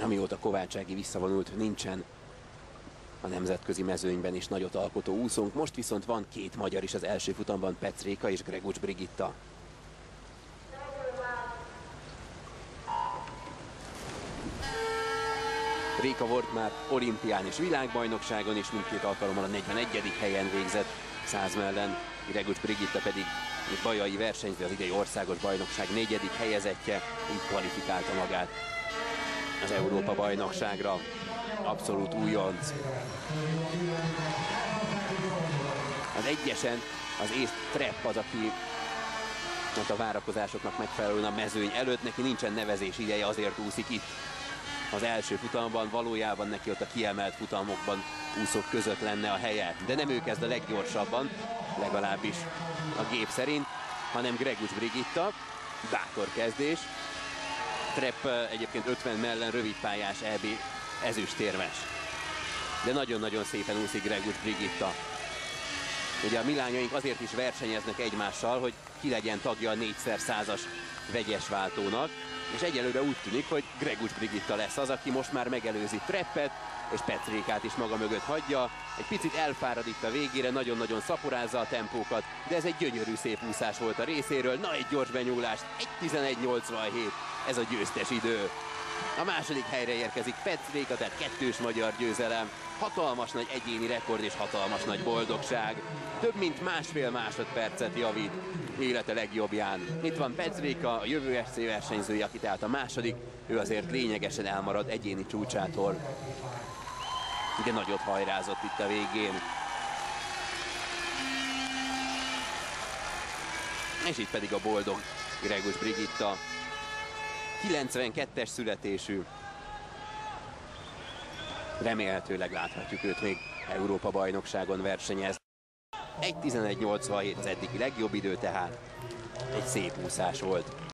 Amióta Kovács Ági visszavonult, nincsen a nemzetközi mezőnyben is nagyot alkotó úszónk. Most viszont van két magyar is az első futamban, Petsz Réka és Gregucs Brigitta. Réka volt már olimpián és világbajnokságon, és mindkét alkalommal a 41. helyen végzett 100 mellen. Gregucs Brigitta pedig egy bajai versenyző, az idei országos bajnokság 4. helyezettje, így kvalifikálta magát az Európa-bajnokságra. Abszolút újonc. Az egyesen az észt Trepp az, aki a várakozásoknak megfelelően a mezőny előtt, neki nincsen nevezés ideje, azért úszik itt az első futamban, valójában neki ott a kiemelt futamokban úszók között lenne a helye. De nem ő kezd a leggyorsabban, legalábbis a gép szerint, hanem Gregucs Brigitta. Bátor kezdés. Trepp egyébként 50 mellen rövidpályás EB ezüstérmes. De nagyon-nagyon szépen úszik Gregucs Brigitta. Ugye a milányaink azért is versenyeznek egymással, hogy ki legyen tagja a 4x100-as vegyes váltónak, és egyelőre úgy tűnik, hogy Gregucs Brigitta lesz az, aki most már megelőzi Treppet, és Petsz Rékát is maga mögött hagyja. Egy picit elfárad itt a végére, nagyon-nagyon szaporázza a tempókat, de ez egy gyönyörű szép úszás volt a részéről. Na, egy gyors benyúlás, 1:11.87, ez a győztes idő. A második helyre érkezik Petsz Réka, tehát kettős magyar győzelem. Hatalmas nagy egyéni rekord és hatalmas nagy boldogság. Több mint másfél másodpercet javít élete legjobbján. Itt van Petsz Réka, a jövő SC versenyzője, aki tehát a második. Ő azért lényegesen elmarad egyéni csúcsától. De nagyot hajrázott itt a végén. És itt pedig a boldog Gregucs Brigitta. 92-es születésű. Remélhetőleg láthatjuk őt még Európa-bajnokságon versenyezni. 1:11.87 az eddigi legjobb idő, tehát egy szép úszás volt.